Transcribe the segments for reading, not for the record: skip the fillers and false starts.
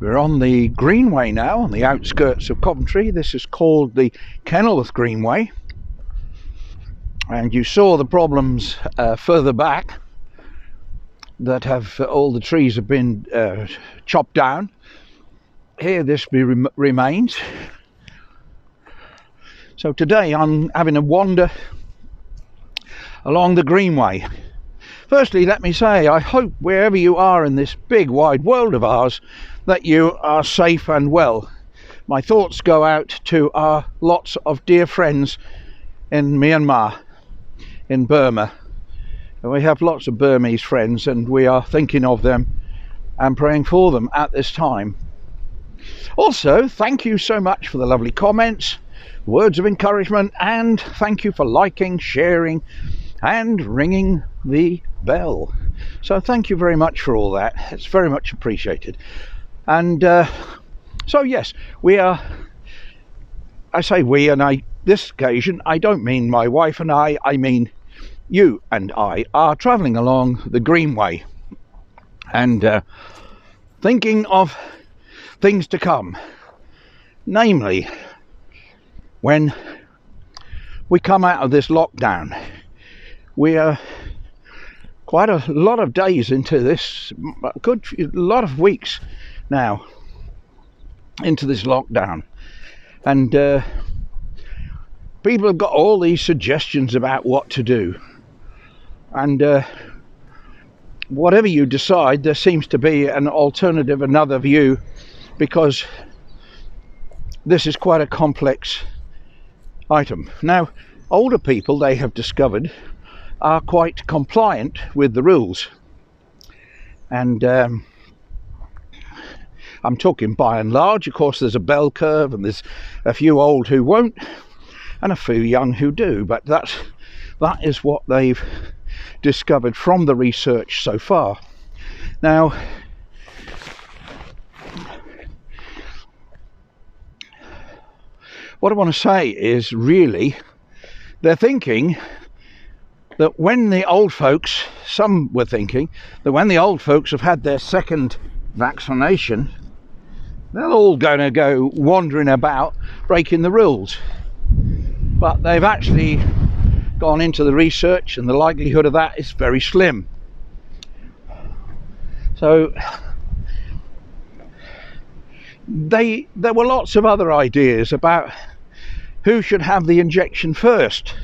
We're on the Greenway now, on the outskirts of Coventry. This is called the Kenilworth Greenway. And you saw the problems further back, that have all the trees have been chopped down. Here this remains. So today I'm having a wander along the Greenway. Firstly, let me say, I hope wherever you are in this big wide world of ours, that you are safe and well. My thoughts go out to our lots of dear friends in Myanmar, in Burma. And we have lots of Burmese friends, and we are thinking of them and praying for them at this time. Also, thank you so much for the lovely comments, words of encouragement, and thank you for liking, sharing and ringing the bell. So thank you very much for all that. It's very much appreciated. And so yes, we are, I say we, and this occasion I don't mean my wife and I mean you and I are travelling along the Greenway and thinking of things to come, namely when we come out of this lockdown. We are quite a lot of days into this, a good lot of weeks now into this lockdown, and people have got all these suggestions about what to do, and whatever you decide, there seems to be an alternative, another view, because this is quite a complex item. Now, older people, they have discovered, are quite compliant with the rules, and I'm talking by and large. Of course there's a bell curve, and there's a few old who won't and a few young who do, but that is what they've discovered from the research so far. Now, what I want to say is, really, they're thinking that when the old folks, some were thinking that when the old folks have had their second vaccination, they're all going to go wandering about breaking the rules. But they've actually gone into the research, and the likelihood of that is very slim. So there were lots of other ideas about who should have the injection first.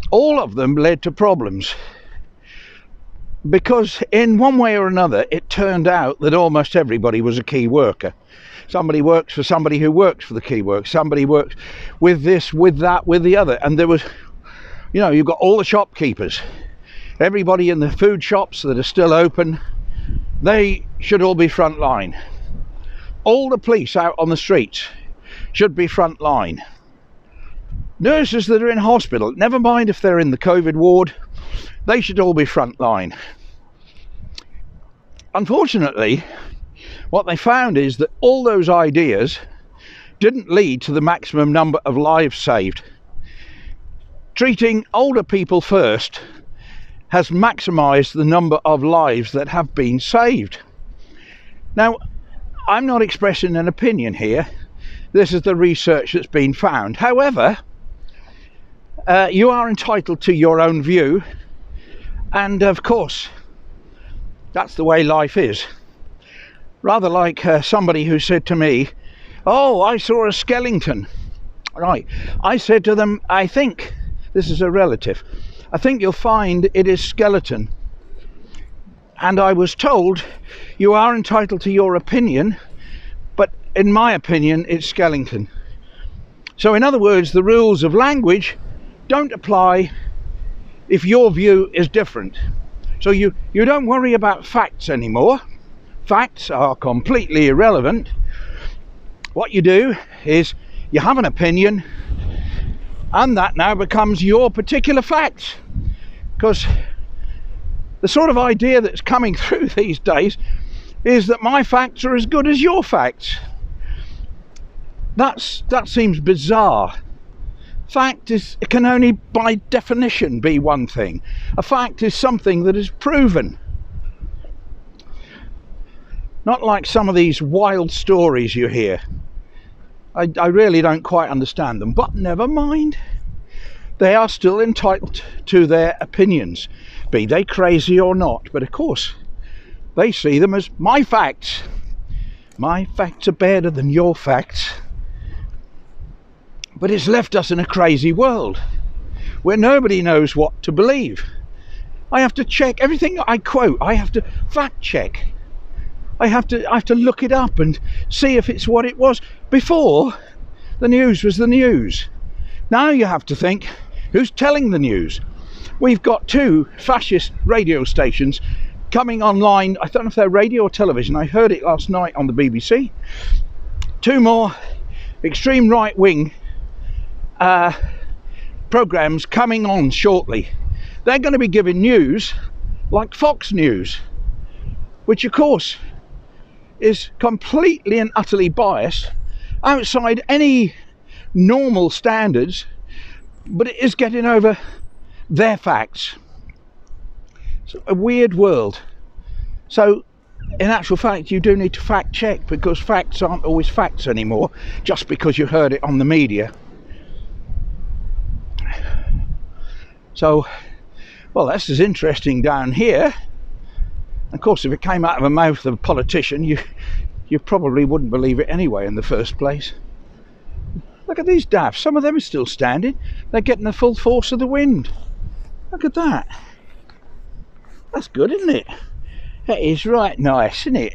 All of them led to problems, because in one way or another it turned out that almost everybody was a key worker. Somebody works for somebody who works for the key work, somebody works with this, with that, with the other. And there was, you know, you've got all the shopkeepers, everybody in the food shops that are still open, they should all be front line. All the police out on the streets should be front line. Nurses that are in hospital, never mind if they're in the COVID ward, they should all be front line. Unfortunately, what they found is that all those ideas didn't lead to the maximum number of lives saved. Treating older people first has maximised the number of lives that have been saved. Now, I'm not expressing an opinion here. This is the research that's been found. However, you are entitled to your own view, and of course that's the way life is. Rather like somebody who said to me, "Oh, I saw a skeleton." Right, I said to them, "I think," this is a relative, "I think you'll find it is skeleton." And I was told, "You are entitled to your opinion, but in my opinion it's skeleton." So in other words, the rules of language don't apply if your view is different. So you don't worry about facts anymore. Facts are completely irrelevant. What you do is you have an opinion, and that now becomes your particular facts. Because the sort of idea that's coming through these days is that my facts are as good as your facts. That seems bizarre. Fact is, it can only by definition be one thing. A fact is something that is proven. Not like some of these wild stories you hear. I really don't quite understand them, but never mind. They are still entitled to their opinions, be they crazy or not. But of course, they see them as my facts. My facts are better than your facts. But it's left us in a crazy world where nobody knows what to believe. I have to check everything I quote. I have to fact check. I have to look it up and see if it's what it was. Before, the news was the news. Now you have to think, who's telling the news? We've got 2 fascist radio stations coming online. I don't know if they're radio or television. I heard it last night on the BBC. 2 more extreme right-wing programmes coming on shortly. They're going to be giving news like Fox News, which of course is completely and utterly biased, outside any normal standards, but it is getting over their facts. It's a weird world. So in actual fact, you do need to fact check, because facts aren't always facts anymore just because you heard it on the media. So, well, this is interesting down here. Of course, if it came out of the mouth of a politician, you probably wouldn't believe it anyway in the first place. Look at these daffs. Some of them are still standing. They're getting the full force of the wind. Look at that. That's good, isn't it? That is right nice, isn't it?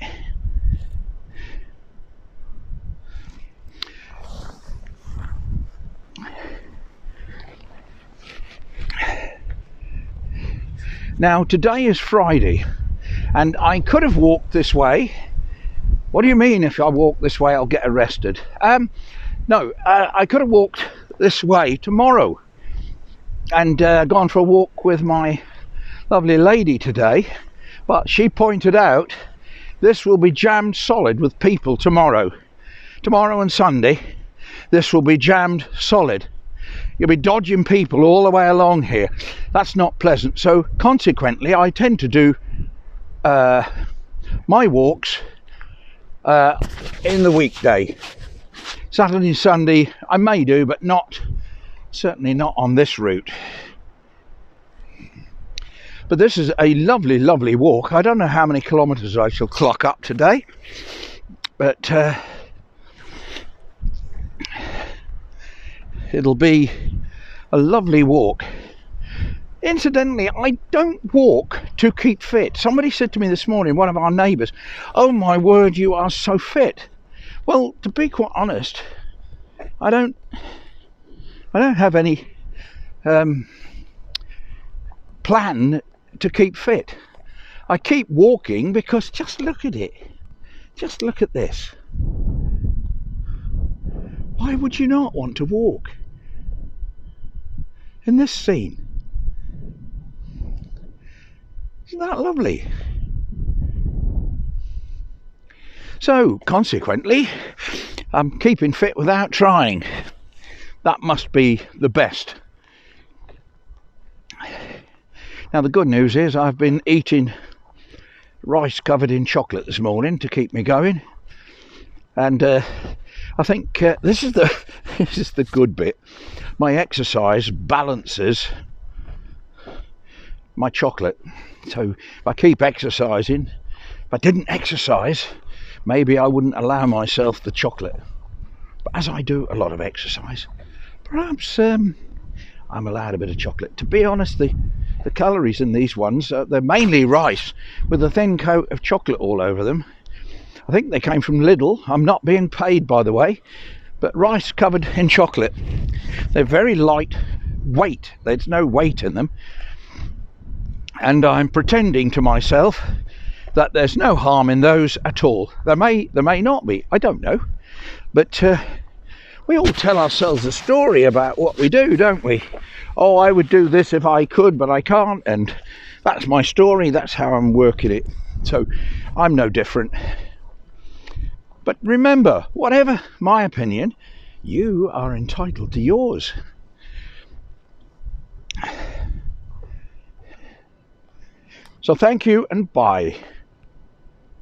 Now, today is Friday, and I could have walked this way. What do you mean if I walk this way I'll get arrested? No, I could have walked this way tomorrow and gone for a walk with my lovely lady today, but she pointed out this will be jammed solid with people tomorrow. Tomorrow and Sunday, this will be jammed solid. You'll be dodging people all the way along here. That's not pleasant. So consequently, I tend to do my walks in the weekday. Saturday and Sunday I may do, but certainly not on this route. But this is a lovely, lovely walk. I don't know how many kilometres I shall clock up today, but it'll be a lovely walk. Incidentally, I don't walk to keep fit. Somebody said to me this morning, one of our neighbours, "Oh my word, you are so fit." Well, to be quite honest, I don't have any plan to keep fit. I keep walking because just look at it. Just look at this. Why would you not want to walk in this scene? Isn't that lovely? So, consequently, I'm keeping fit without trying. That must be the best. Now, the good news is I've been eating rice covered in chocolate this morning to keep me going. And I think this is the good bit. My exercise balances my chocolate. So if I keep exercising, if I didn't exercise, maybe I wouldn't allow myself the chocolate. But as I do a lot of exercise, perhaps I'm allowed a bit of chocolate. To be honest, the calories in these ones, they're mainly rice with a thin coat of chocolate all over them. I think they came from Lidl. I'm not being paid, by the way, but rice covered in chocolate. They're very light weight. There's no weight in them. And I'm pretending to myself that there's no harm in those at all. There may not be, I don't know. But we all tell ourselves a story about what we do, don't we? Oh, I would do this if I could, but I can't. And that's my story. That's how I'm working it. So I'm no different. But remember, whatever my opinion, you are entitled to yours. So thank you and bye.